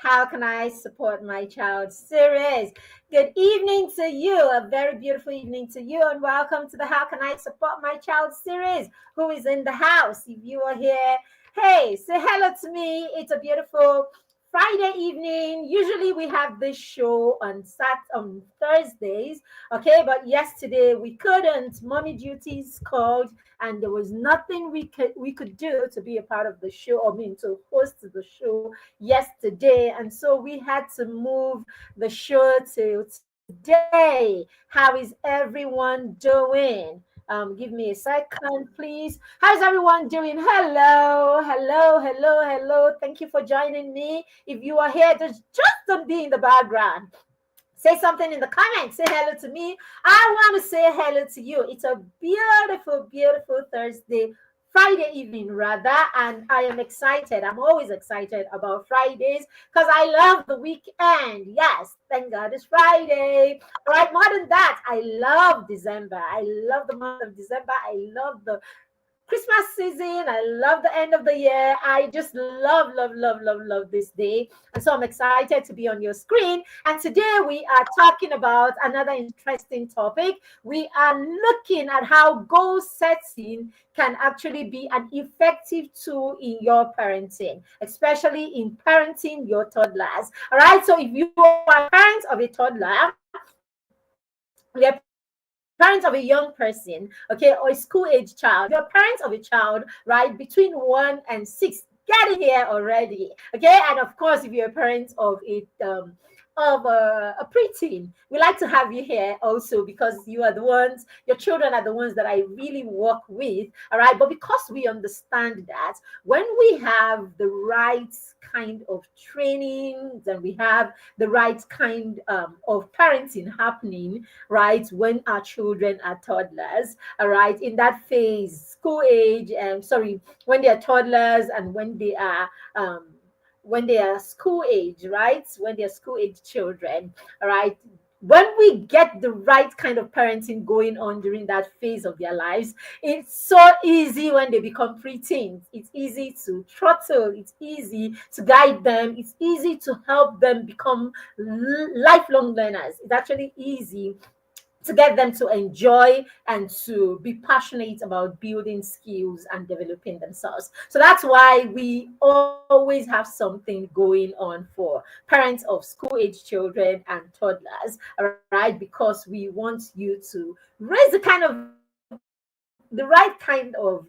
How Can I Support My Child series. Good evening to you, a very beautiful evening to you, and welcome to the How Can I Support My Child series. Who is in the house? If you are here, hey, say hello to me. It's a beautiful Friday evening. Usually we have this show on Thursdays, okay, but yesterday we couldn't. Mommy duties called, and there was nothing we could do to be a part of the show, I mean to host the show yesterday, and so we had to move the show to today. How is everyone doing? Give me a second, please. How's everyone doing? Hello, hello, hello, hello. Thank you for joining me. If you are here, just don't be in the background. Say something in the comments. Say hello to me. I want to say hello to you. It's a beautiful, beautiful Thursday, Friday evening, rather. And I am excited. I'm always excited about Fridays because I love the weekend. Yes, thank God it's Friday. All right, more than that, I love December. I love the month of December. I love the Christmas season. I love the end of the year. I just love, love, love, love, love this day. And so I'm excited to be on your screen. And today we are talking about another interesting topic. We are looking at how goal setting can actually be an effective tool in your parenting, especially in parenting your toddlers. All right. So if you are a parent of a toddler, we are parents of a young person, okay, or a school age child, you're parents of a child, right, between 1 and 6, get it here already, okay. And of course, if you're a parent of a preteen, we like to have you here also because you are the ones, your children are the ones that I really work with, all right. But because we understand that when we have the right kind of training, then we have the right kind of parenting happening, right, when our children are toddlers, all right, in that phase, school age, sorry, when they are toddlers and when they are school age, right, when they are school age children, all right. When we get the right kind of parenting going on during that phase of their lives, it's so easy when they become preteens. It's easy to throttle, it's easy to guide them, it's easy to help them become lifelong learners. It's actually easy to get them to enjoy and to be passionate about building skills and developing themselves. So that's why we always have something going on for parents of school age children and toddlers, all right? Because we want you to raise the right kind of,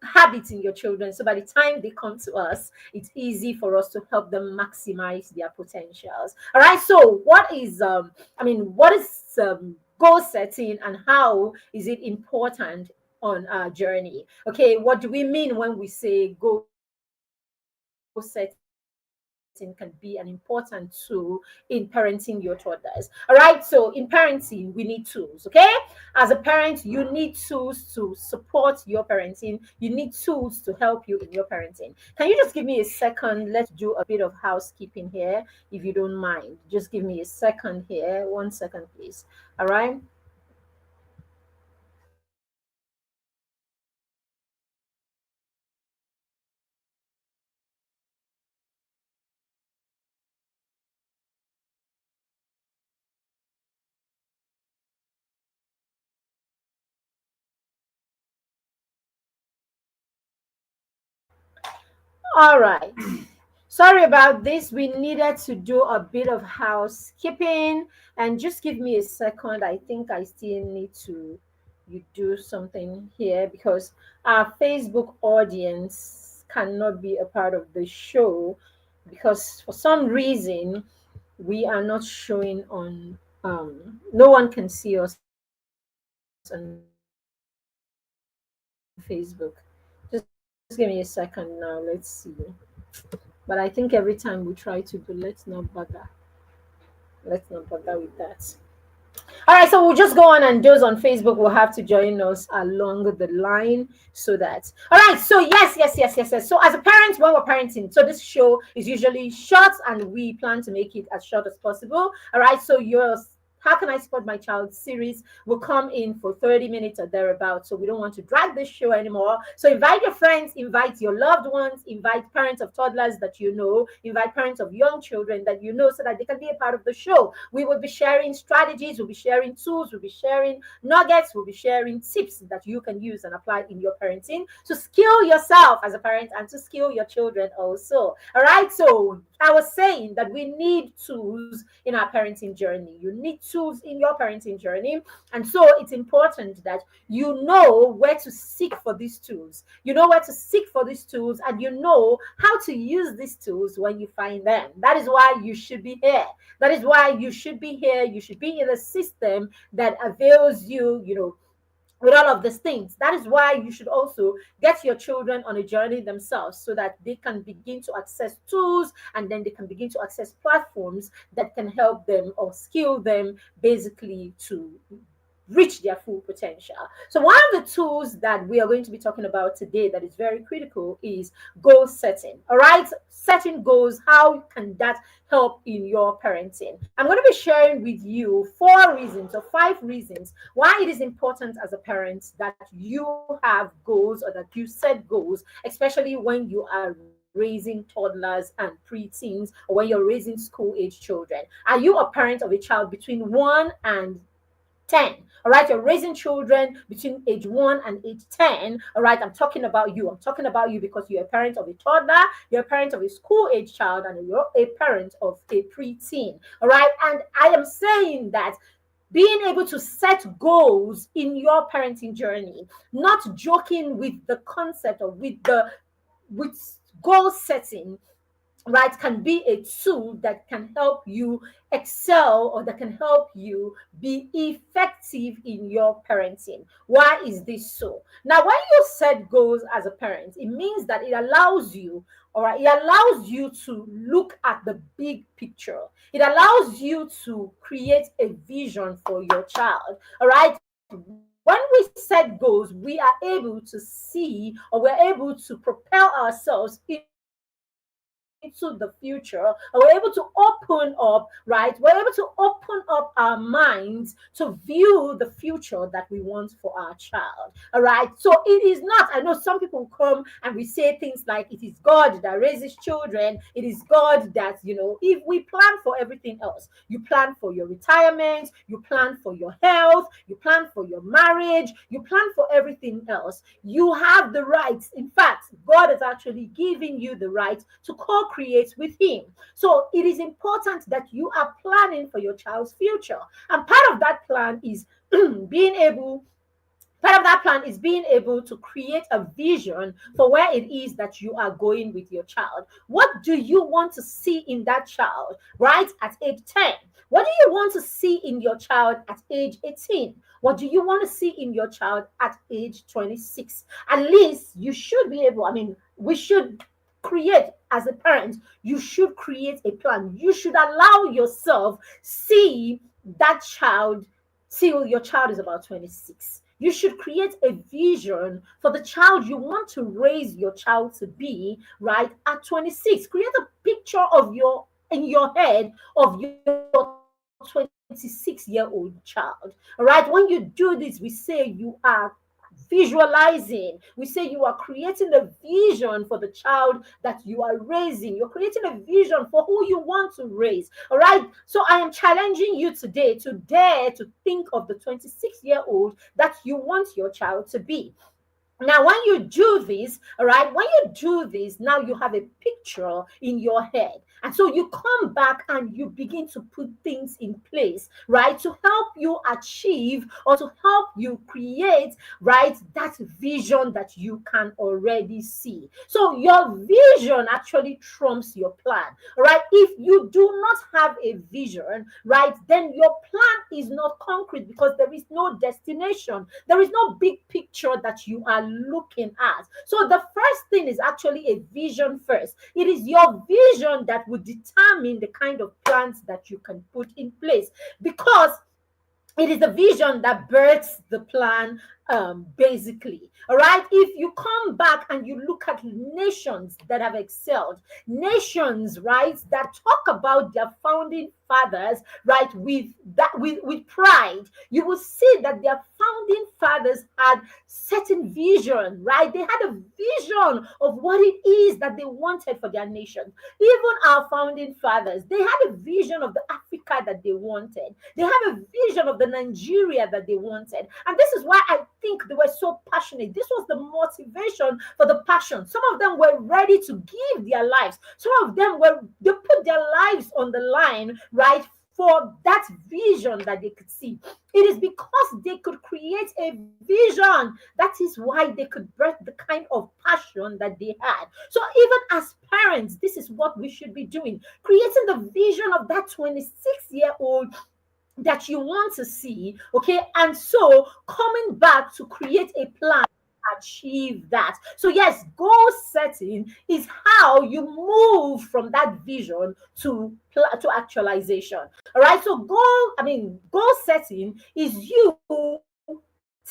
habits in your children. So by the time they come to us, it's easy for us to help them maximize their potentials. All right. So what is goal setting and how is it important on our journey? Okay, what do we mean when we say goal setting can be an important tool in parenting your toddlers? All right, so in parenting, we need tools. Okay, as a parent, you need tools to support your parenting, you need tools to help you in your parenting. Can you just give me a second? Let's do a bit of housekeeping here, if you don't mind. Just give me a second here. 1 second, please. All right. All right. Sorry about this. We needed to do a bit of housekeeping, and just give me a second. I think I still need to you do something here because our Facebook audience cannot be a part of the show because for some reason we are not showing on no one can see us on Facebook. Just give me a second now. Let's see. But I think every time we try to do, let's not bother with that. All right, so we'll just go on, and those on Facebook will have to join us along the line so that. All right, so yes, yes, yes, yes, yes. So as a parent, when we're parenting, so this show is usually short, and we plan to make it as short as possible. All right, so you're How Can I Support My Child series will come in for 30 minutes or thereabouts. So we don't want to drag this show anymore. So invite your friends, invite your loved ones, invite parents of toddlers that you know, invite parents of young children that you know, so that they can be a part of the show. We will be sharing strategies, we'll be sharing tools, we'll be sharing nuggets, we'll be sharing tips that you can use and apply in your parenting to skill yourself as a parent and to skill your children also. All right. So I was saying that we need tools in our parenting journey. You need tools in your parenting journey. And so it's important that you know where to seek for these tools. You know where to seek for these tools, and you know how to use these tools when you find them. That is why you should be here. That is why you should be here. You should be in a system that avails you, with all of these things. That is why you should also get your children on a journey themselves, so that they can begin to access tools, and then they can begin to access platforms that can help them or skill them basically to reach their full potential. So one of the tools that we are going to be talking about today that is very critical is goal setting. All right, setting goals. How can that help in your parenting? I'm going to be sharing with you 4 reasons or 5 reasons why it is important as a parent that you have goals, or that you set goals, especially when you are raising toddlers and preteens, or when you're raising school age children. Are you a parent of a child between 1 and 10? All right, you're raising children between age 1 and age 10. All right, I'm talking about you. I'm talking about you because you're a parent of a toddler, you're a parent of a school age child, and you're a parent of a preteen. All right, and I am saying that being able to set goals in your parenting journey, not joking with the concept or with goal setting, right, can be a tool that can help you excel, or that can help you be effective in your parenting. Why is this so? Now, when you set goals as a parent, it means that it allows you, all right, it allows you to look at the big picture. It allows you to create a vision for your child. All right, when we set goals, we are able to see, or we're able to propel ourselves into the future, or we're able to open up, right? We're able to open up our minds to view the future that we want for our child. All right. So it is not, I know some people come and we say things like it is God that raises children. It is God that, if we plan for everything else, you plan for your retirement, you plan for your health, you plan for your marriage, you plan for everything else, you have the right. In fact, God has actually given you the right to co-create with Him. So it is important that you are planning for your child's future. And being able part of that plan is being able to create a vision for where it is that you are going with your child. What do you want to see in that child, right, at age 10? What do you want to see in your child at age 18? What do you want to see in your child at age 26? At least you should be able, we should create, as a parent, you should create a plan. You should allow yourself see that child till your child is about 26. You should create a vision for the child you want to raise your child to be, right, at 26. Create a picture of in your head of your 26-year-old child. All right. When you do this, we say you are visualizing. We say you are creating a vision for the child that you are raising. You're creating a vision for who you want to raise. All right. So I am challenging you today to dare to think of the 26-year-old that you want your child to be. Now, when you do this, all right, now you have a picture in your head. And so you come back and you begin to put things in place, right, to help you achieve, or to help you create, right, that vision that you can already see. So your vision actually trumps your plan, all right? If you do not have a vision, right, then your plan is not concrete, because there is no destination. There is no big picture that you are looking at. So the first thing is actually a vision first. It is your vision that will determine the kind of plans that you can put in place, because it is the vision that births the plan, basically. All right, if you come back and you look at nations that have excelled, nations, right, that talk about their founding fathers, right, with pride, you will see that their founding fathers had certain vision, right? They had a vision of what it is that they wanted for their nation. Even our founding fathers, they had a vision of the Africa that they wanted. They have a vision of the Nigeria that they wanted. And this is why I think they were so passionate. This was the motivation for the passion. Some of them were ready to give their lives. Some of them they put their lives on the line, right, for that vision that they could see. It is because they could create a vision. That is why they could birth the kind of passion that they had. So even as parents, this is what we should be doing, creating the vision of that 26-year-old that you want to see, okay? And so coming back to create a plan to achieve that. So yes, goal setting is how you move from that vision to actualization. All right. So goal setting is you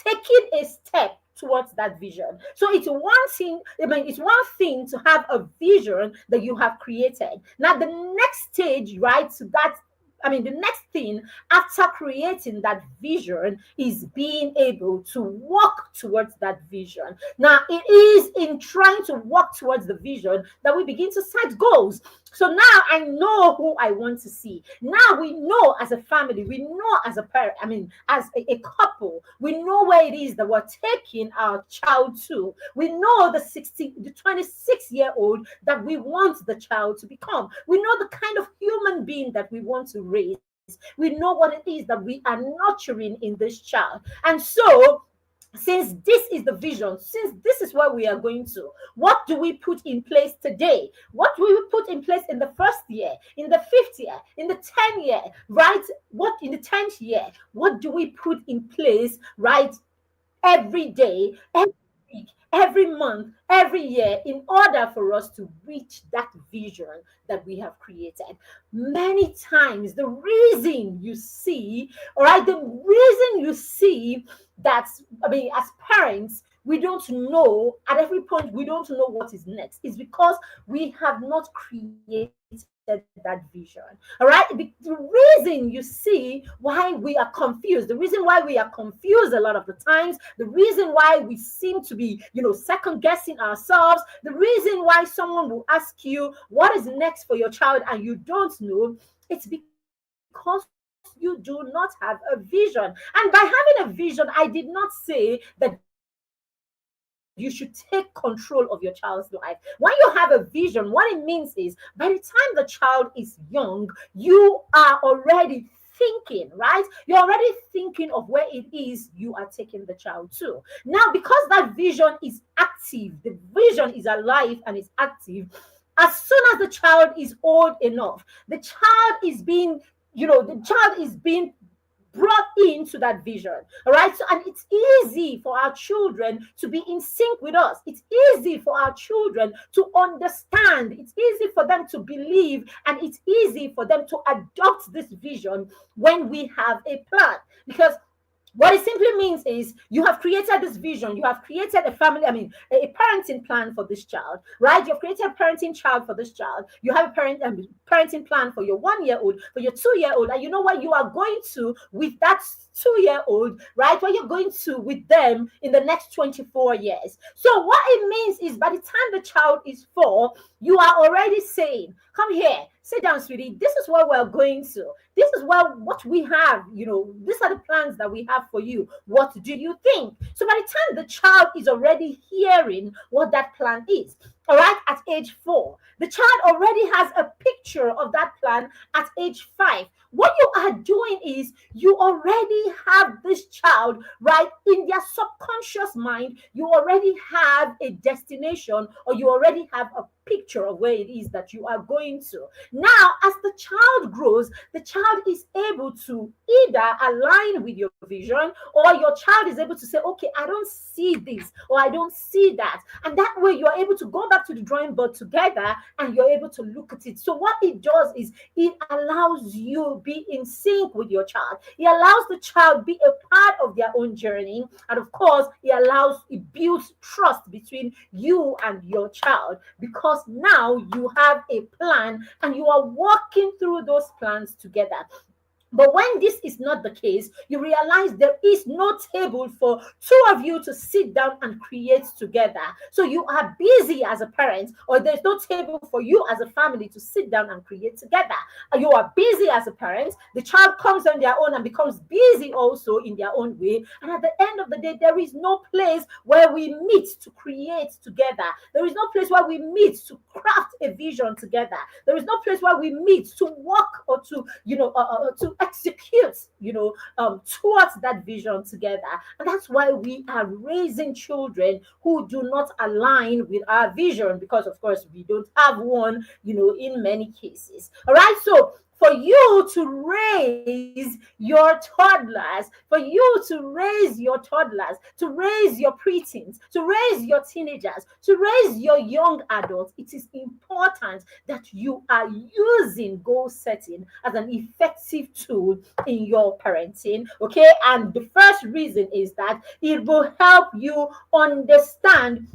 taking a step towards that vision. So it's one thing, it's one thing to have a vision that you have created. Now the next stage, right, to that, the next thing after creating that vision is being able to walk towards that vision. Now, it is in trying to walk towards the vision that we begin to set goals. So now I know who I want to see. Now we know as a family, we know as a parent, as a couple, we know where it is that we're taking our child to. We know the 26-year-old that we want the child to become. We know the kind of human being that we want to raise. We know what it is that we are nurturing in this child. And so since this is the vision, since this is where we are going to, what do we put in place today? What do we put in place in the first year, in the fifth year, in the 10th year, right? What in the 10th year? What do we put in place, right? Every day, every week, every month, every year, in order for us to reach that vision that we have created. Many times, the reason you see, all right, the reason you see that, as parents, we don't know at every point, we don't know what is next, is because we have not created that vision. All right. The reason you see why we are confused, the reason why we are confused a lot of the times, the reason why we seem to be, second guessing ourselves, the reason why someone will ask you what is next for your child and you don't know, it's because you do not have a vision. And by having a vision, I did not say that you should take control of your child's life. When you have a vision, what it means is by the time the child is young, you are already thinking, right? You're already thinking of where it is you are taking the child to. Now, because that vision is active, the vision is alive and is active. As soon as the child is old enough, the child is being brought into that vision. All right. So, and it's easy for our children to be in sync with us. It's easy for our children to understand. It's easy for them to believe, and it's easy for them to adopt this vision when we have a plan. Because what it simply means is you have created this vision, you have created a family, a parenting plan for this child, right? You've created a parenting child for this child. You have a parenting plan for your 1-year-old, for your 2-year-old, and you know what you are going to with that 2-year-old, right? What you're going to with them in the next 24 years. So what it means is by the time the child is 4, you are already saying, come here, sit down, sweetie. This is where we're going to. This is what we have. These are the plans that we have for you. What do you think? So by the time the child is already hearing what that plan is, all right, at age 4, the child already has a picture of that plan at age 5. What you are doing is you already have this child, right, in their subconscious mind. You already have a destination, or you already have a picture of where it is that you are going to. Now, as the child grows, the child is able to either align with your vision, or your child is able to say, okay, I don't see this, or I don't see that. And that way you're able to go back to the drawing board together and you're able to look at it. So what it does is it allows you be in sync with your child. It allows the child be a part of their own journey. And of course, it builds trust between you and your child, because now you have a plan and you are walking through those plans together. But when this is not the case, you realize there is no table for two of you to sit down and create together. So you are busy as a parent, or there's no table for you as a family to sit down and create together. You are busy as a parent, the child comes on their own and becomes busy also in their own way. And at the end of the day, there is no place where we meet to create together. There is no place where we meet to craft a vision together. There is no place where we meet to work or to execute, towards that vision together. And that's why we are raising children who do not align with our vision, because of course we don't have one, in many cases. All right. So for you to raise your toddlers, to raise your preteens, to raise your teenagers, to raise your young adults, it is important that you are using goal setting as an effective tool in your parenting. Okay. And the first reason is that it will help you understand,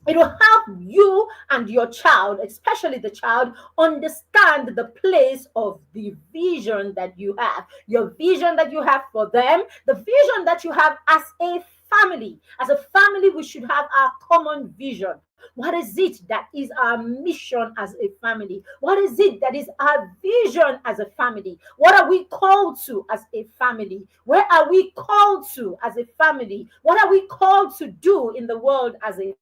it will help you and your child, especially the child, understand the place of the vision that you have, your vision that you have for them, the vision that you have as a family. As a family, we should have our common vision. What is it that is our mission as a family? What is it that is our vision as a family? What are we called to as a family? Where are we called to as a family? What are we called to do in the world as a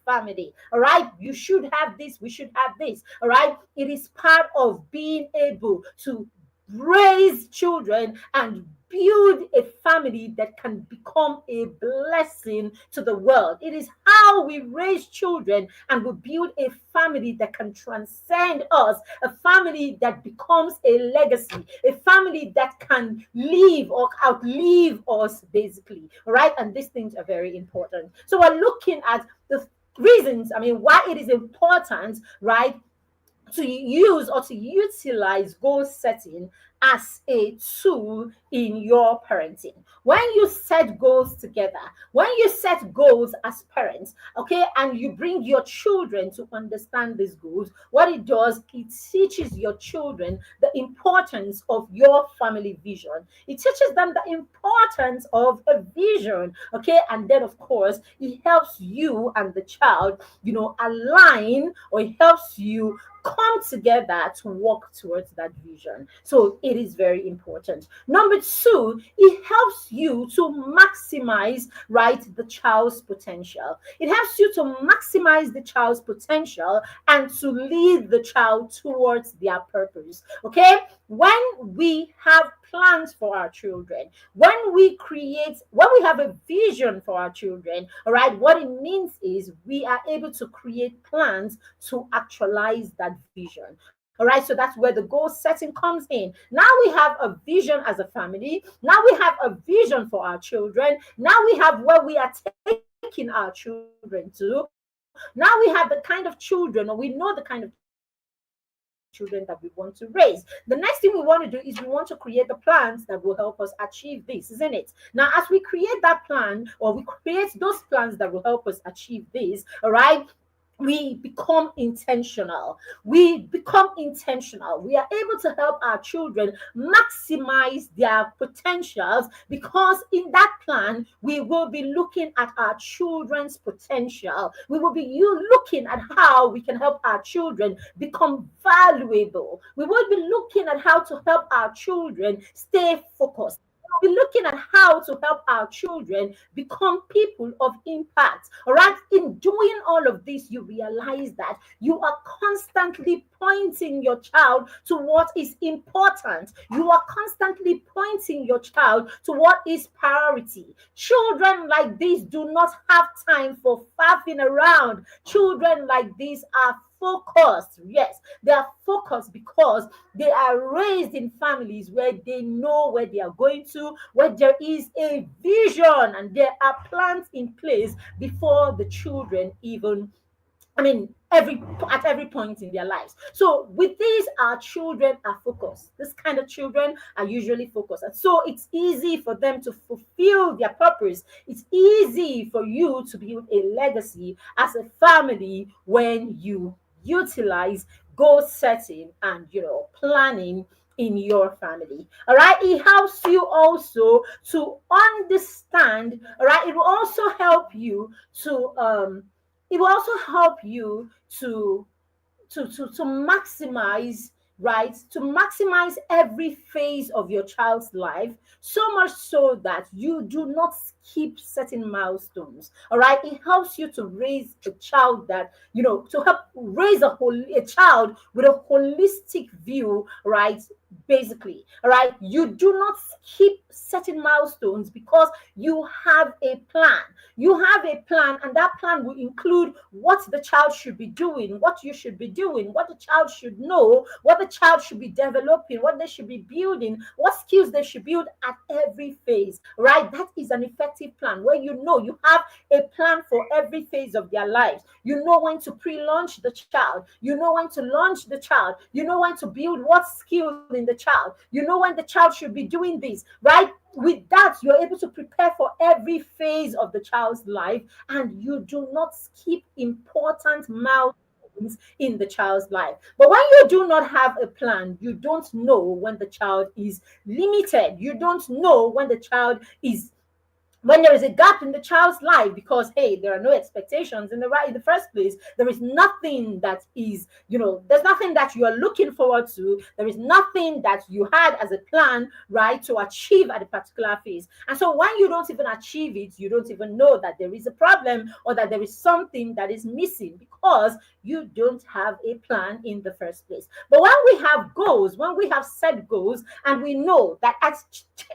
family? All right, you should have this, we should have this. All right, it is part of being able to raise children and build a family that can become a blessing to the world. It is how we raise children and we build a family that can transcend us, a family that becomes a legacy, a family that can live or outlive us, basically. All right, and these things are very important. So we're looking at the reasons, why it is important, right, to use or to utilize goal setting as a tool in your parenting. When you set goals together, when you set goals as parents, okay, and you bring your children to understand these goals, what it does, it teaches your children the importance of your family vision. It teaches them the importance of a vision, okay, and then of course it helps you and the child, align, or it helps you come together to work towards that vision. So it is very important. Number two, it helps you to maximize, right, the child's potential. It helps you to maximize the child's potential and to lead the child towards their purpose. Okay, when we have plans for our children, when we have a vision for our children, all right, what it means is we are able to create plans to actualize that vision. All right, so that's where the goal setting comes in. Now we have a vision as a family. Now we have a vision for our children. Now we have where we are taking our children to. Now we have the kind of children, or we know the kind of children that we want to raise. The next thing we want to do is we want to create the plans that will help us achieve this, isn't it? Now, as we create that plan, or we create those plans that will help us achieve this, all right, we become intentional. We are able to help our children maximize their potentials, because in that plan we will be looking at our children's potential. We will be looking at how we can help our children become valuable. We will be looking at how to help our children stay focused. We'll be looking at how to help our children become people of impact. All right. In doing all of this, you realize that you are constantly pointing your child to what is important. You are constantly pointing your child to what is priority. Children like this do not have time for faffing around. Children like this are focused. Yes, they are focused because they are raised in families where they know where they are going to, where there is a vision and there are plans in place before the children even I mean, at every point in their lives. So with these, our children are focused. This kind of children are usually focused, and so it's easy for them to fulfill their purpose. It's easy for you to build a legacy as a family when you utilize goal setting and planning in your family. All right, it helps you also to understand. All right, it will also help you to to maximize, right, to maximize every phase of your child's life, so much so that you do not skip certain milestones. All right, it helps you to raise a child that, to help raise a child with a holistic view, right? Basically, all right, you do not skip certain milestones because you have a plan. You have a plan, and that plan will include what the child should be doing, what you should be doing, what the child should know, what the child should be developing, what they should be building, what skills they should build at every phase, right? That is an effective plan where you have a plan for every phase of their lives. You know when to pre-launch the child, you know when to launch the child, you know when to build what skill in the child, you know when the child should be doing this, right? With that, you're able to prepare for every phase of the child's life, and you do not skip important milestones in the child's life. But when you do not have a plan, you don't know when the child is limited. You don't know when there is a gap in the child's life, because hey, there are no expectations in the first place. There is nothing that is, there's nothing that you are looking forward to. There is nothing that you had as a plan, right, to achieve at a particular phase. And so when you don't even achieve it, you don't even know that there is a problem or that there is something that is missing, because you don't have a plan in the first place. But when we have goals, when we have set goals, and we know that at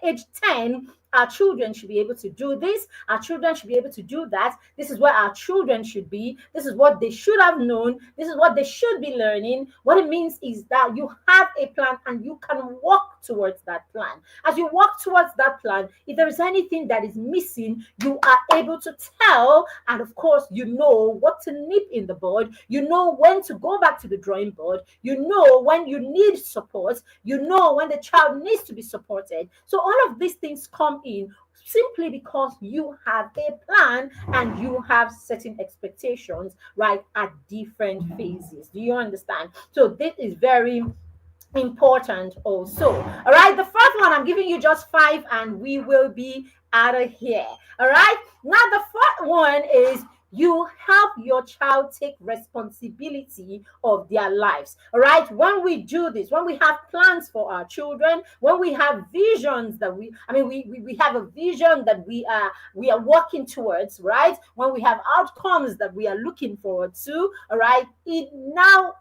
age 10, our children should be able to do this, our children should be able to do that, this is where our children should be, this is what they should have known, this is what they should be learning. What it means is that you have a plan and you can walk towards that plan. As you walk towards that plan, if there is anything that is missing, you are able to tell, and of course, you know what to nip in the bud, you know when to go back to the drawing board, you know when you need support, you know when the child needs to be supported. So all of these things come in simply because you have a plan and you have certain expectations, right, at different phases. Do you understand? So this is very important also. All right, the first one, I'm giving you just five and we will be out of here. All right, now the fourth one is you help your child take responsibility of their lives. All right, when we do this, when we have plans for our children, when we have visions that we have a vision that we are working towards, right? When we have outcomes that we are looking forward to, all right, it now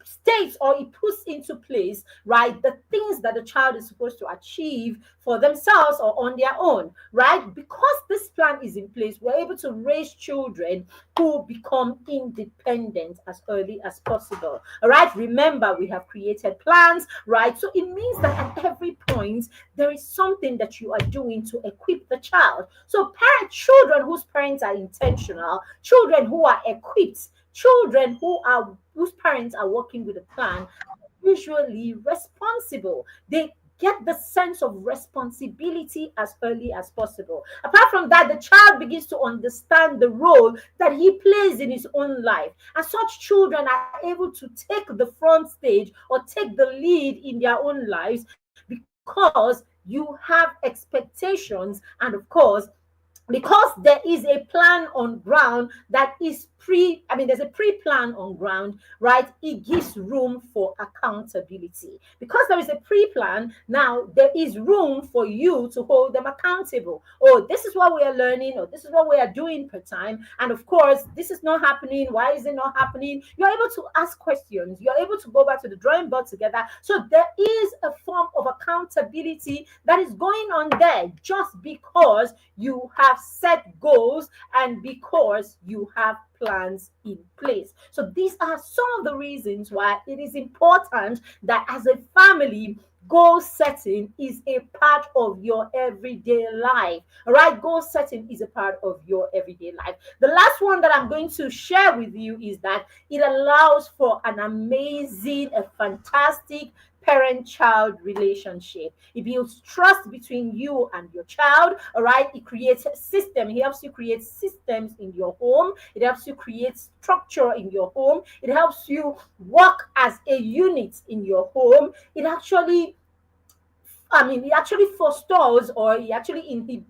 states, or it puts into place, right, the things that the child is supposed to achieve for themselves or on their own, right? Because this plan is in place, we're able to raise children who become independent as early as possible. All right, remember, we have created plans, right? So it means that at every point there is something that you are doing to equip the child. So children whose parents are intentional, children who are equipped, children whose parents are working with a plan, usually responsible. They get the sense of responsibility as early as possible. Apart from that, the child begins to understand the role that he plays in his own life. And such children are able to take the front stage or take the lead in their own lives, because you have expectations, and of course, because there is a plan on ground that is there's a pre-plan on ground, right? It gives room for accountability. Because there is a pre-plan, now there is room for you to hold them accountable. Oh, this is what we are learning, or this is what we are doing per time, and of course this is not happening. Why is it not happening? You're able to ask questions, you're able to go back to the drawing board together. So there is a form of accountability that is going on there, just because you have set goals and because you have plans in place. So these are some of the reasons why it is important that as a family Goal setting is a part of your everyday life. All right, goal setting is a part of your everyday life. The last one that I'm going to share with you is that it allows for an amazing, a fantastic parent child relationship. It builds trust between you and your child. All right, it creates a system. It helps you create systems in your home. It helps you create structure in your home. It helps you work as a unit in your home. It actually forestals, or it actually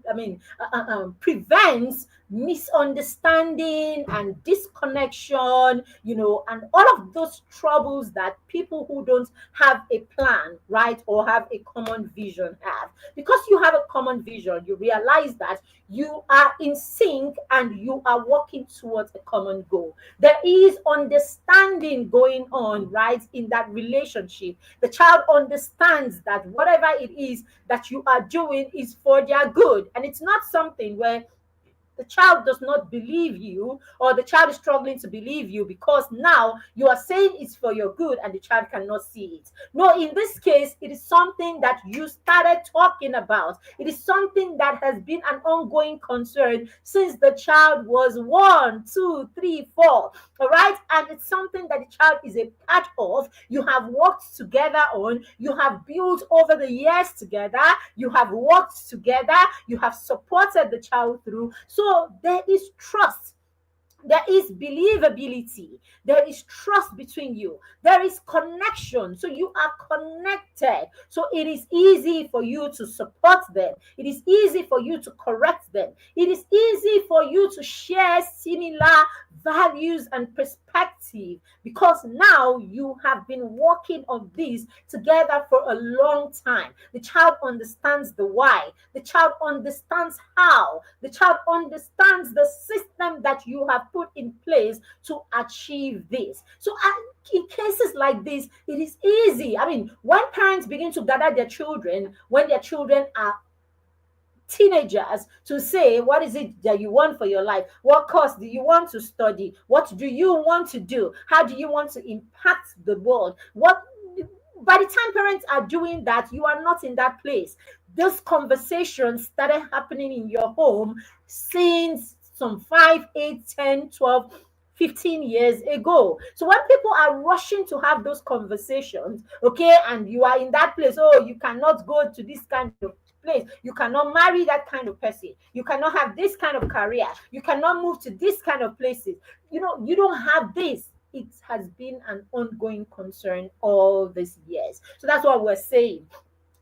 prevents misunderstanding and disconnection, and all of those troubles that people who don't have a plan, right, or have a common vision have. Because you have a common vision, you realize that you are in sync and you are working towards a common goal. There is understanding going on, right, in that relationship. The child understands that whatever it is that you are doing is for their good. And it's not something where the child does not believe you, or the child is struggling to believe you because now you are saying it's for your good and the child cannot see it. No, in this case, it is something that you started talking about. It is something that has been an ongoing concern since the child was 1, 2, 3, 4. All right, and it's something that the child is a part of. You have worked together on, you have built over the years together, you have worked together, you have supported the child through. So there is trust, there is believability, there is trust between you, there is connection. So you are connected. So it is easy for you to support them, it is easy for you to correct them, it is easy for you to share similar values and perspective, because now you have been working on this together for a long time. The child understands the why, the child understands how, the child understands the system that you have put in place to achieve this. So in cases like this, it is easy. When parents begin to gather their children, when their children are teenagers, to say, what is it that you want for your life? What course do you want to study? What do you want to do? How do you want to impact the world? What By the time parents are doing that, you are not in that place. Those conversations started happening in your home since some 5, 8, 10, 12, 15 years ago. So when people are rushing to have those conversations, okay, and you are in that place, oh, you cannot go to this kind of place, you cannot marry that kind of person, you cannot have this kind of career, you cannot move to this kind of places, you don't have this. It has been an ongoing concern all these years. So that's what we're saying.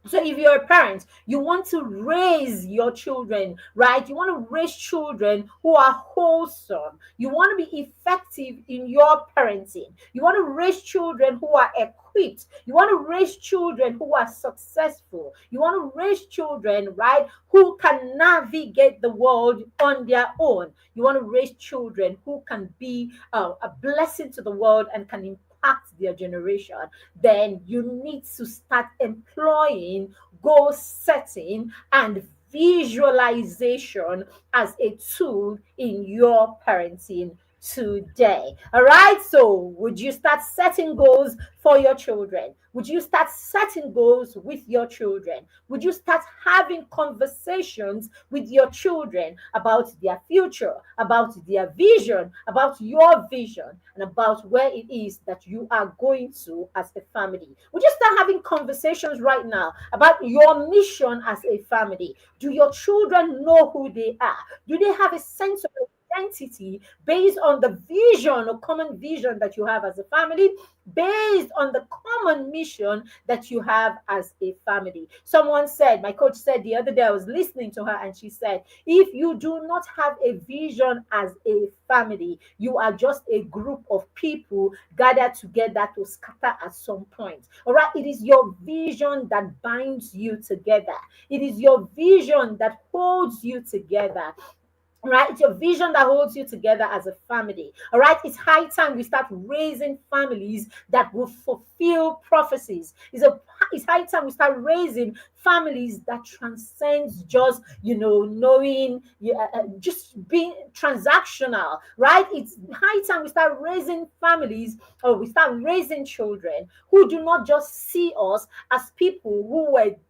So if you're a parent, you want to raise your children, right? You want to raise children who are wholesome. You want to be effective in your parenting. You want to raise children who are equipped. You want to raise children who are successful. You want to raise children, right, who can navigate the world on their own. You want to raise children who can be a blessing to the world and can impact their generation. Then you need to start employing goal setting and visualization as a tool in your parenting today. All right. So, would you start setting goals for your children? Would you start setting goals with your children? Would you start having conversations with your children about their future, about their vision, about your vision, and about where it is that you are going to as a family? Would you start having conversations right now about your mission as a family? Do your children know who they are? Do they have a sense of identity based on the vision or common vision that you have as a family, based on the common mission that you have as a family? Someone said, my coach said the other day, I was listening to her, and she said, if you do not have a vision as a family, you are just a group of people gathered together to scatter at some point. All right, it is your vision that binds you together, it is your vision that holds you together. Right, it's your vision that holds you together as a family. All right, it's high time we start raising families that will fulfill prophecies. it's high time we start raising families that transcends just, knowing, just being transactional, right? It's high time we start raising families, or we start raising children who do not just see us as people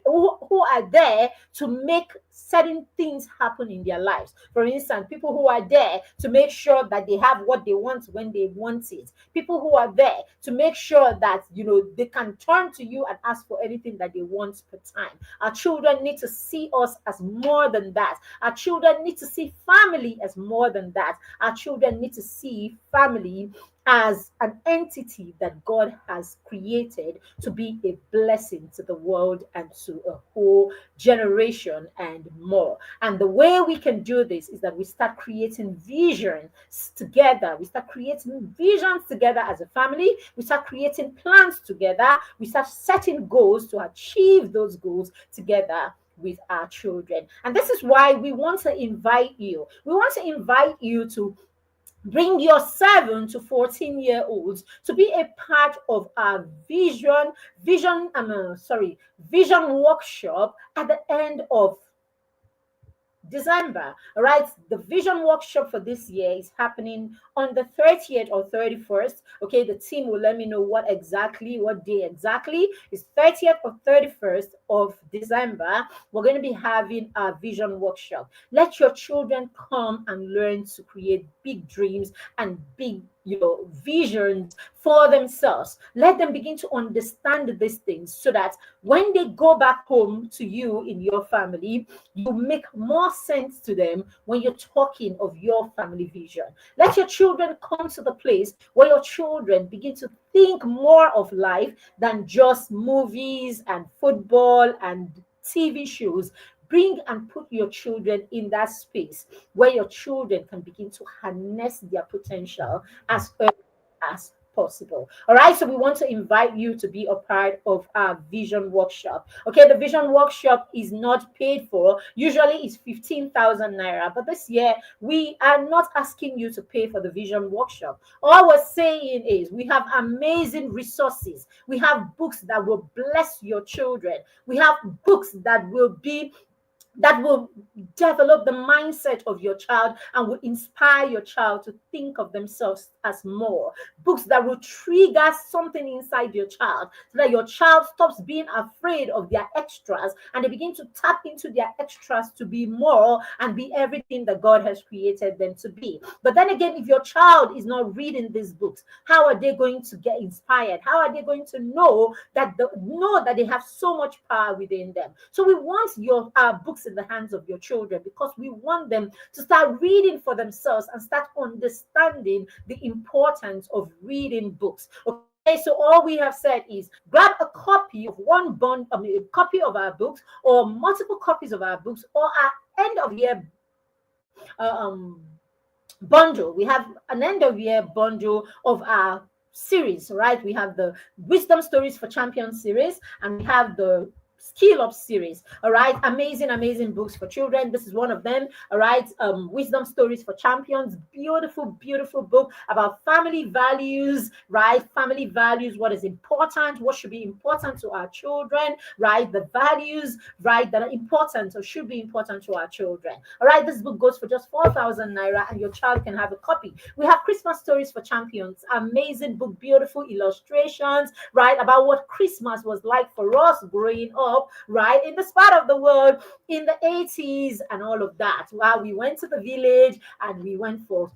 who are there to make certain things happen in their lives. For instance, people who are there to make sure that they have what they want when they want it. People who are there to make sure that they can turn to you and ask for anything that they want per time. Our children need to see us as more than that. Our children need to see family as more than that. Our children need to see family as an entity that God has created to be a blessing to the world and to a whole generation and more. And the way we can do this is that we start creating visions together. We start creating visions together as a family. We start creating plans together. We start setting goals to achieve those goals together with our children. And this is why we want to invite you. We want to invite you to bring your 7 to 14-year olds to be a part of our vision workshop at the end of December. All right, the vision workshop for this year is happening on the 30th or 31st. Okay, the team will let me know what day exactly. It's 30th or 31st of December. We're going to be having a vision workshop. Let your children come and learn to create big dreams and big visions for themselves. Let them begin to understand these things so that when they go back home to you in your family, you make more sense to them when you're talking of your family vision. Let your children come to the place where your children begin to think more of life than just movies and football and TV shows. Bring and put your children in that space where your children can begin to harness their potential as early as possible. All right, so we want to invite you to be a part of our vision workshop. Okay, the vision workshop is not paid for. Usually it's 15,000 naira, but this year we are not asking you to pay for the vision workshop. All we're saying is we have amazing resources. We have books that will bless your children. We have books that will develop the mindset of your child and will inspire your child to think of themselves as more. Books that will trigger something inside your child so that your child stops being afraid of their extras and they begin to tap into their extras to be more and be everything that God has created them to be. But then again, if your child is not reading these books, how are they going to get inspired? How are they going to know that they have so much power within them? So we want your books in the hands of your children because we want them to start reading for themselves and start understanding the importance of reading books. Okay, so all we have said is grab a copy of a copy of our books or multiple copies of our books or our end of year um bundle. We have an end of year bundle of our series, right? We have the Wisdom Stories for Champions series and we have the Skill Up series. All right, amazing books for children. This is one of them. All right, Wisdom Stories for Champions, beautiful book about family values, right? Family values, what is important, what should be important to our children, right? The values, right, that are important or should be important to our children. All right, this book goes for just 4,000 naira and your child can have a copy. We have Christmas Stories for Champions, amazing book, beautiful illustrations, right, about what Christmas was like for us growing up, right, in this part of the world in the 80s and all of that. While we went to the village and we went for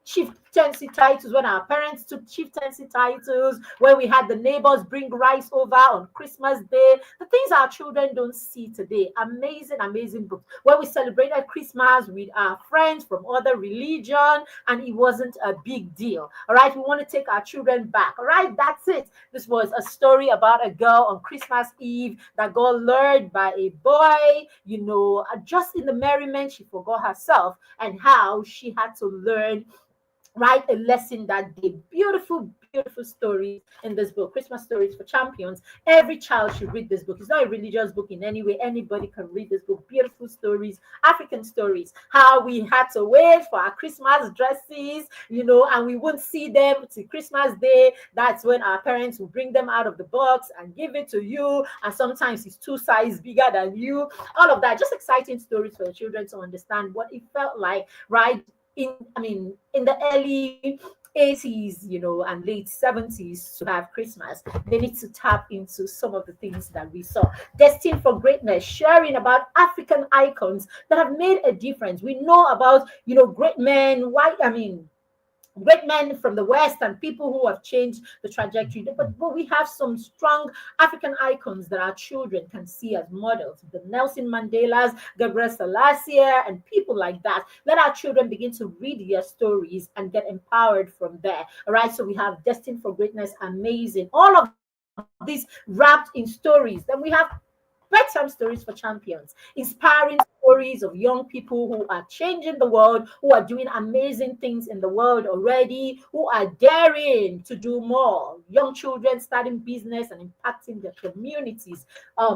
chieftaincy titles, when our parents took chieftaincy titles, when we had the neighbors bring rice over on Christmas Day, the things our children don't see today. Amazing books. When we celebrated Christmas with our friends from other religion and it wasn't a big deal. All right, we want to take our children back. All right, that's it. This was a story about a girl on Christmas Eve that got lured by a boy, just in the merriment she forgot herself and how she had to learn write a lesson that day. Beautiful, beautiful stories in this book, Christmas Stories for Champions. Every child should read this book. It's not a religious book in any way. Anybody can read this book. Beautiful stories, African stories, how we had to wait for our Christmas dresses, and we wouldn't see them till Christmas Day. That's when our parents will bring them out of the box and give it to you. And sometimes it's two sizes bigger than you. All of that, just exciting stories for the children to understand what it felt like, right? In the early 80s, and late 70s to have Christmas, they need to tap into some of the things that we saw. Destined for Greatness, sharing about African icons that have made a difference. We know about, great men, great men from the West and people who have changed the trajectory. But we have some strong African icons that our children can see as models. The Nelson Mandelas, Gabriel Selassie, and people like that. Let our children begin to read their stories and get empowered from there. All right. So we have Destined for Greatness, amazing. All of these wrapped in stories. Then we have bedtime stories for champions, inspiring stories of young people who are changing the world, who are doing amazing things in the world already, who are daring to do more. Young children starting business and impacting their communities.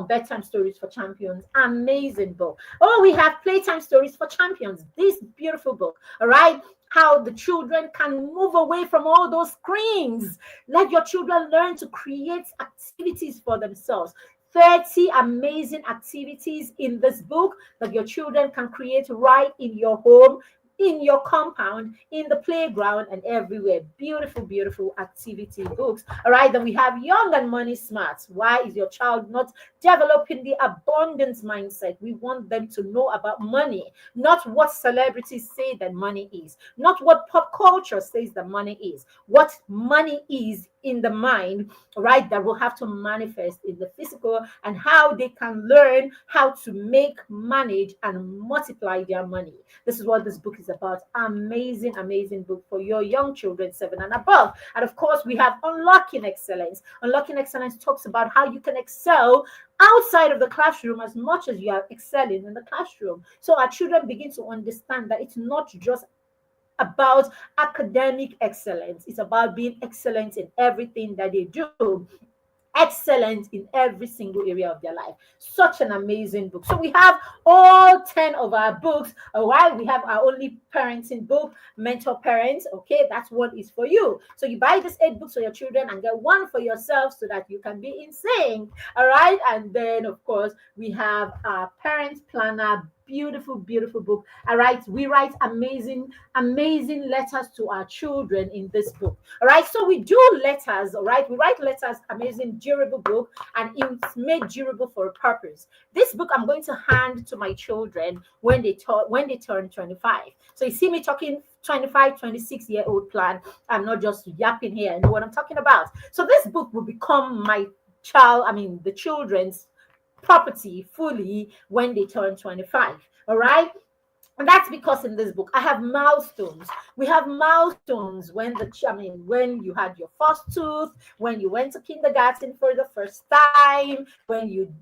Bedtime stories for champions, amazing book. Oh, we have playtime stories for champions. This beautiful book, all right. How the children can move away from all those screens. Let your children learn to create activities for themselves. 30 amazing activities in this book that your children can create right in your home, in your compound, in the playground, and everywhere. Beautiful, beautiful activity books. All right, then we have Young and Money Smart. Why is your child not developing the abundance mindset? We want them to know about money, not what celebrities say that money is, not what pop culture says that money is, what money is in the mind, right? That will have to manifest in the physical, and how they can learn how to make, manage, and multiply their money. This is what this book is about. Amazing, amazing book for your young children, 7 and above. And of course, we have Unlocking Excellence. Unlocking Excellence talks about how you can excel outside of the classroom as much as you are excelling in the classroom. So our children begin to understand that it's not just about academic excellence, it's about being excellent in everything that they do, excellent in every single area of their life. Such an amazing book. So we have all 10 of our books. While we have our only parenting book, Mentor Parents. Okay, that's what is for you. So you buy this 8 books for your children and get one for yourself so that you can be in sync. All right. And then, of course, we have our Parent Planner. Beautiful, beautiful book. All right, we write amazing, amazing letters to our children in this book. All right, so we do letters. All right, we write letters. Amazing, durable book, and it's made durable for a purpose. This book I'm going to hand to my children when they turn 25. So you see me talking 25, 26-year-old plan. I'm not just yapping here. I know what I'm talking about. So this book will become my the children's property fully when they turn 25. All right. And that's because in this book I have milestones. We have milestones when when you had your first tooth, when you went to kindergarten for the first time, when you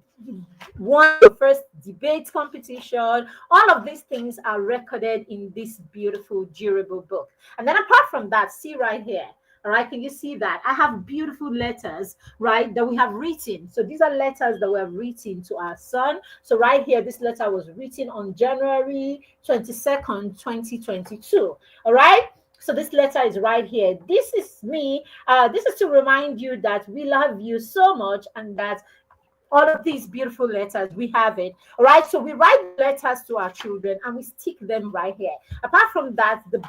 won your first debate competition. All of these things are recorded in this beautiful, durable book. And then apart from that, see right here. All right, can you see that? I have beautiful letters, right, that we have written. So these are letters that we have written to our son. So right here, this letter was written on January 22nd, 2022. All right. So this letter is right here. This is me. This is to remind you that we love you so much, and that all of these beautiful letters, we have it. All right. So we write letters to our children and we stick them right here. Apart from that, the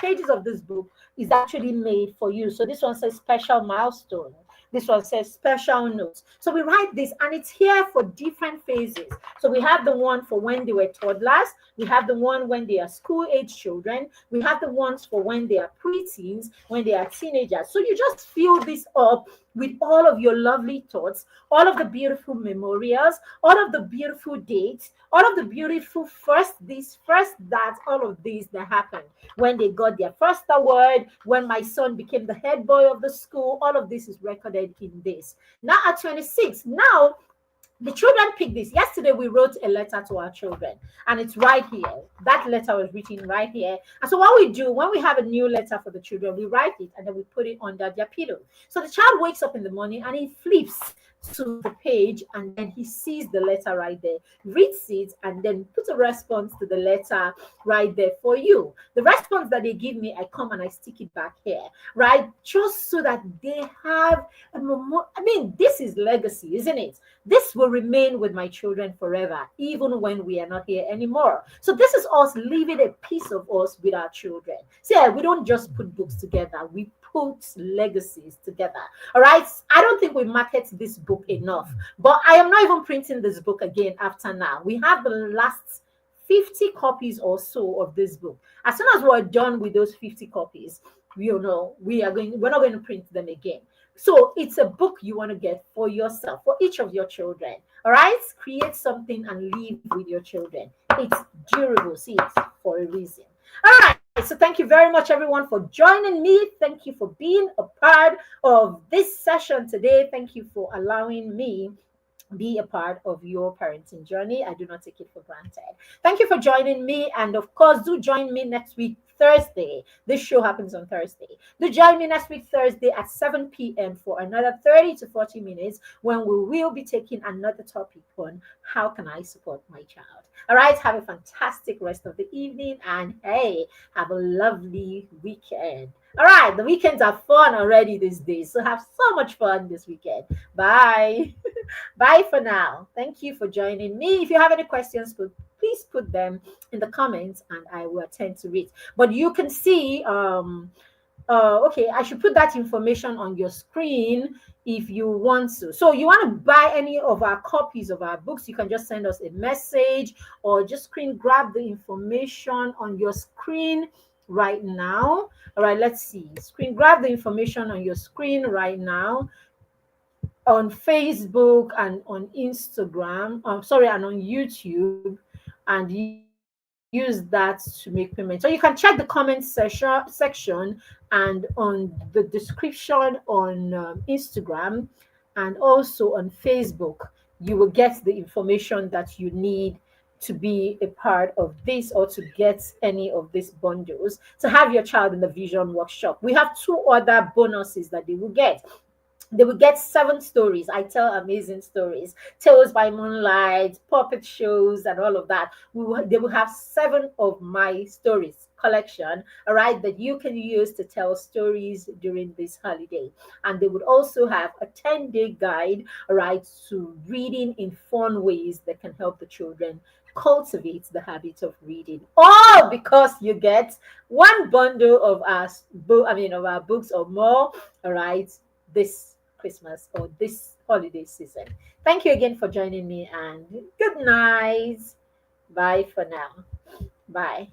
pages of this book is actually made for you. So this one says special milestone. This one says special notes. So we write this, and it's here for different phases. So we have the one for when they were toddlers. We have the one when they are school age children. We have the ones for when they are preteens, when they are teenagers. So you just fill this up with all of your lovely thoughts, all of the beautiful memorials, all of the beautiful dates, all of the beautiful first this, first that, all of these that happened when they got their first award, when my son became the head boy of the school. All of this is recorded in this. Now at 26, now the children pick this. Yesterday, we wrote a letter to our children, and it's right here. That letter was written right here. And so, what we do when we have a new letter for the children, we write it and then we put it under their pillow. So the child wakes up in the morning and he flips to the page, and then he sees the letter right there, reads it, and then puts a response to the letter right there for you. The response that they give me, I come and I stick it back here, right? Just so that they have a I mean, this is legacy, isn't it? This will remain with my children forever, even when we are not here anymore. So this is us leaving a piece of us with our children. See, we don't just put books together, we put legacies together. All right. I don't think we market this book enough, but I am not even printing this book again after now. We have the last 50 copies or so of this book. As soon as we're done with those 50 copies, we're not going to print them again. So it's a book you want to get for yourself, for each of your children. All right, create something and leave with your children. It's durable. See, it's for a reason. All right. So thank you very much, everyone, for joining me. Thank you for being a part of this session today. Thank you for allowing me be a part of your parenting journey. I do not take it for granted. Thank you for joining me. And of course, do join me next week, Thursday. This show happens on Thursday. Do join me next week, Thursday at 7 p.m. for another 30 to 40 minutes when we will be taking another topic on how can I support my child. All right. Have a fantastic rest of the evening. And hey, have a lovely weekend. All right. The weekends are fun already these days. So have so much fun this weekend. Bye. Bye for now. Thank you for joining me. If you have any questions, please put them in the comments and I will attend to it. But you can see, okay, I should put that information on your screen if you want to. So you want to buy any of our copies of our books, you can just send us a message or just screen grab the information on your screen right now. All right, let's see. Screen grab the information on your screen right now on Facebook and on Instagram, and on YouTube, and use that to make payments. So you can check the comment section and on the description on Instagram and also on Facebook. You will get the information that you need to be a part of this or to get any of these bundles to have your child in the vision workshop. We have two other bonuses that they will get. They will get 7 stories. I tell amazing stories, tales by moonlight, puppet shows, and all of that. They will have 7 of my stories collection, all right, that you can use to tell stories during this holiday. And they would also have a 10-day guide, all right, to reading in fun ways that can help the children cultivate the habit of reading. All because you get one bundle of of our books or more, all right, this Christmas or this holiday season. Thank you again for joining me and good night. Bye for now. Bye.